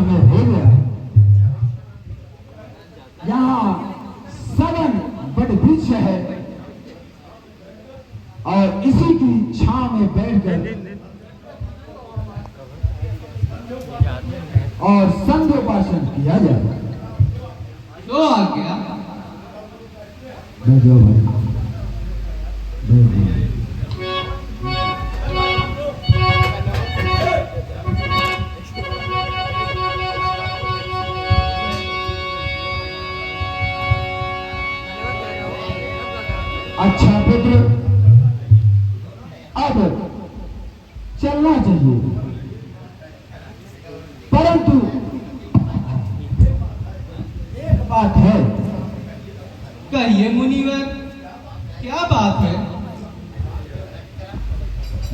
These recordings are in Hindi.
समय हो गया है। यहाँ सवन बड़ वृक्ष है और इसी की छांव में बैठकर और संध्योपासन किया जाए। तो आ गया बैठ जाओ भाई, बैठ जाओ। अच्छा पुत्र, अब चलना चाहिए, परंतु एक बात है। कहिए मुनिवर, क्या बात है?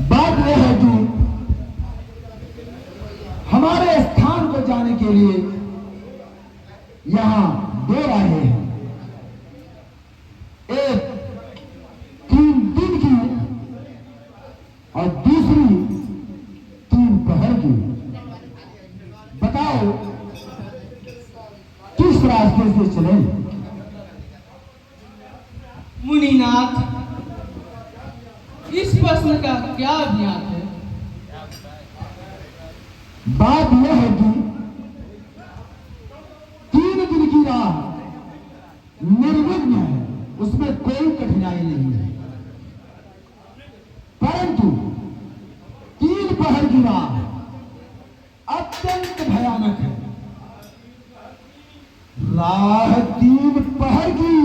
बात यह है कि हमारे स्थान को जाने के लिए यहां दो राहें हैं। एक 3 दिन की और दूसरी 3 पहर की। बताओ किस रास्ते से चलें? मुनिनाथ, इस प्रश्न का क्या अभियान है? बात यह है कि 3 दिन की राह निर्विघ्न है, उसमें कोई कठिनाई नहीं है, परंतु 3 पहर की राह अत्यंत भयानक है। राह 3 पहर की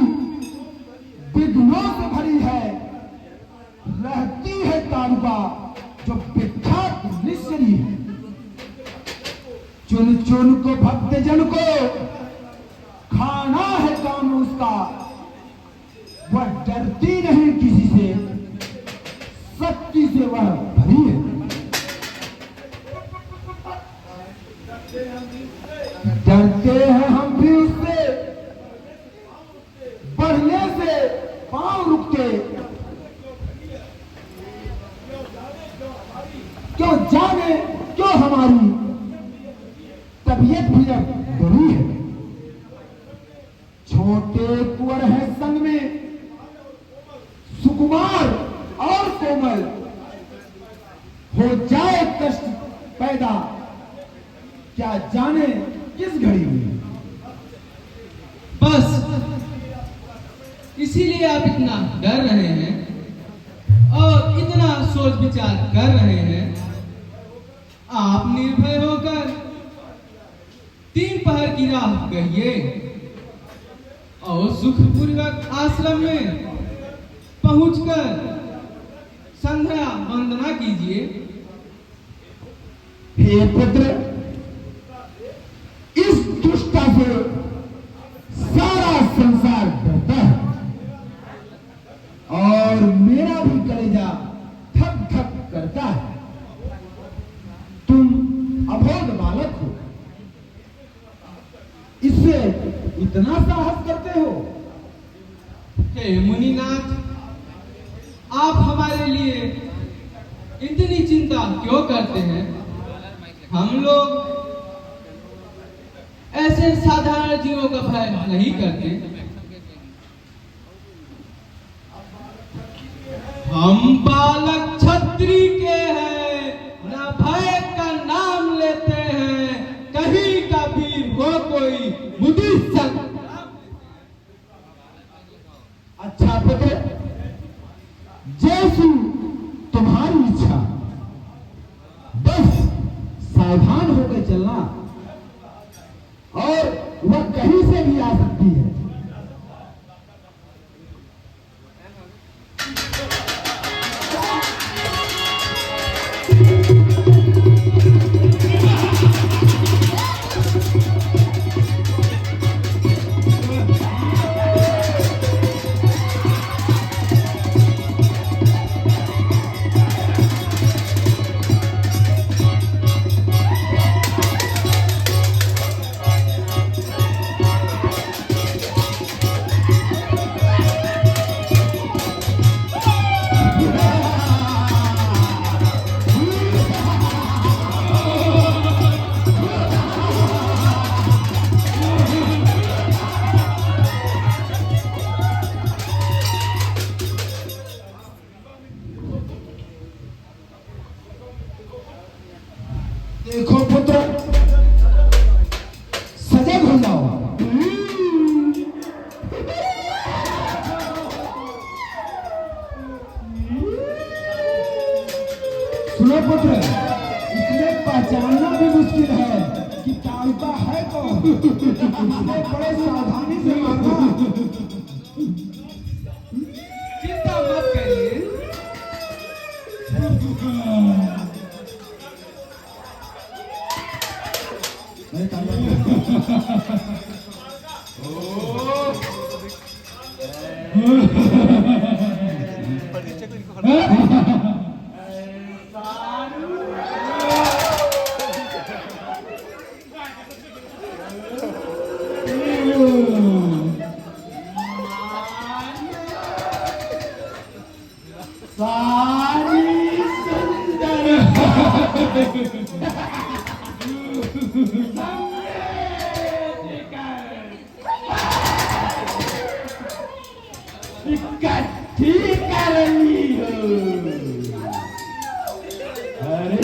विघ्नों से भरी है, रहती है तारुका जो विख्यात निश्चरी है। चुन चुन को भक्तजन को खाना है काम उसका, वह डरती नहीं किसी से, शक्ति से वह भरी है। डरते हैं हम भी उससे, बढ़ने से पांव रुकते, क्यों जाने क्यों हमारी तबीयत भी अब बड़ी है। छोटे कुंवर है संग में, सुकुमार और कोमल, हो जाए कष्ट पैदा, क्या जाने किस घड़ी में। बस इसीलिए आप इतना डर रहे हैं और इतना सोच विचार कर रहे हैं। आप निर्भय होकर 3 पहर की राह कहिए और सुखपूर्वक आश्रम में पहुंचकर संध्या वंदना कीजिए। हे पुत्र, इस दुष्टा से सारा संसार डरता है और मेरा भी कलेजा धक धक करता है। तुम अबोध बालक हो, इससे इतना साहस करते हो? हे मुनिनाथ, आप हमारे लिए इतनी चिंता क्यों करते हैं? हम लोग ऐसे साधारण जीवों का भय नहीं करते। हम बालक क्षत्रिय के हैं, न भय का नाम लेते हैं, कहीं का वीर हो कोई मुदित। अच्छा पुत्र, जैसी तुम्हारी इच्छा, बस सावधान होकर चलना, और वह कहीं से भी आ सकती है। देखो पुत्र, सजग हो जाओ। सुनो पुत्र, इसमें पहचानना भी मुश्किल है कि तालिबा है कौन। इसमें बड़े सावधानी से मारना। चिंता मत करिए। सारी सुंदर इकट्ठी कर ली हो। अरे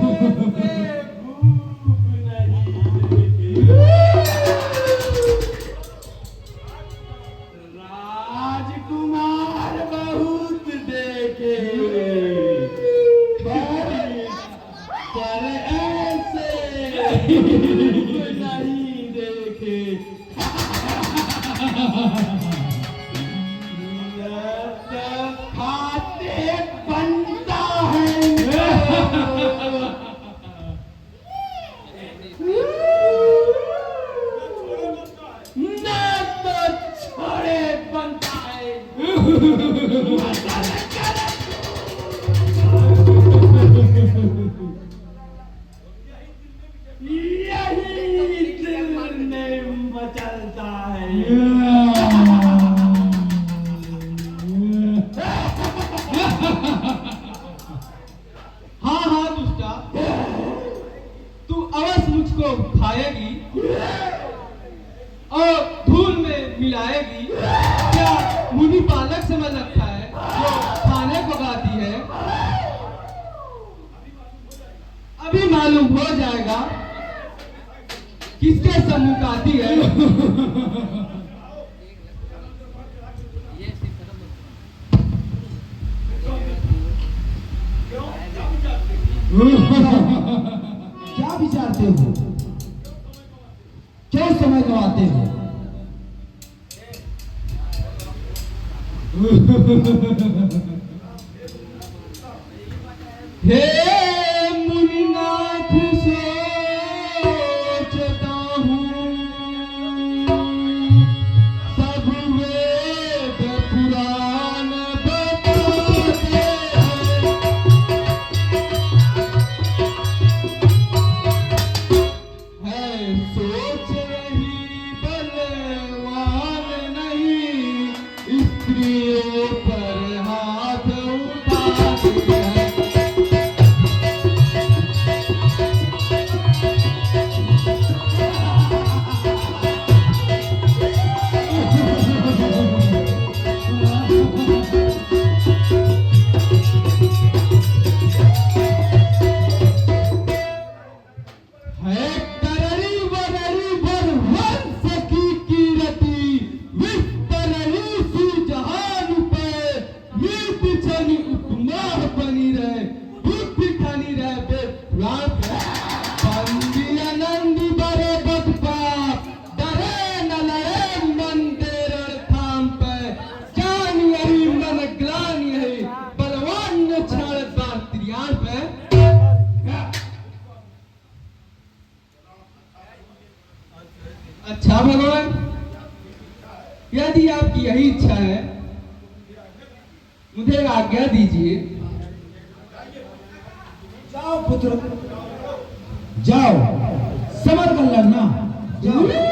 बहुत राजकुमार बहुत देखे, पर ऐसे नहीं देखे। खाते बनता है ना तो छोड़े बनता है। यही दिल में मचलता है। हाँ हाँ दुष्टा, तू अवश्य मुझको खाएगी और धूल में मिलाएगी। क्या मुनि पालक समझ रखा है जो खाने को गाती है? अभी मालूम हो जाएगा किसके समूह का आती है। क्या विचारते हो? क्यों समय गवाते हो? हे मुनिनाथ सोचता हूँ, सब वेद पुराण बताते हैं, सोच रही बलवान नहीं, स्त्रियों पर हाथ उठाते हैं। है कररी वररी वरवंश की कीरति, विस्तरणी सी जहान पे, मीत छनि उपमा बनी रहे, बुद्धि ठनी रहे बेपुराण पे। बंदी आनंद बरे बदपा, डरे न लड़े मंदिर थाम पे, जान यही मन ग्लानि है, बलवान न छाड़ त्रियाण पे। अच्छा भगवान, यदि आपकी यही इच्छा है, मुझे आज्ञा दीजिए। जाओ पुत्र, जाओ, समर कर लड़ना, जाओ।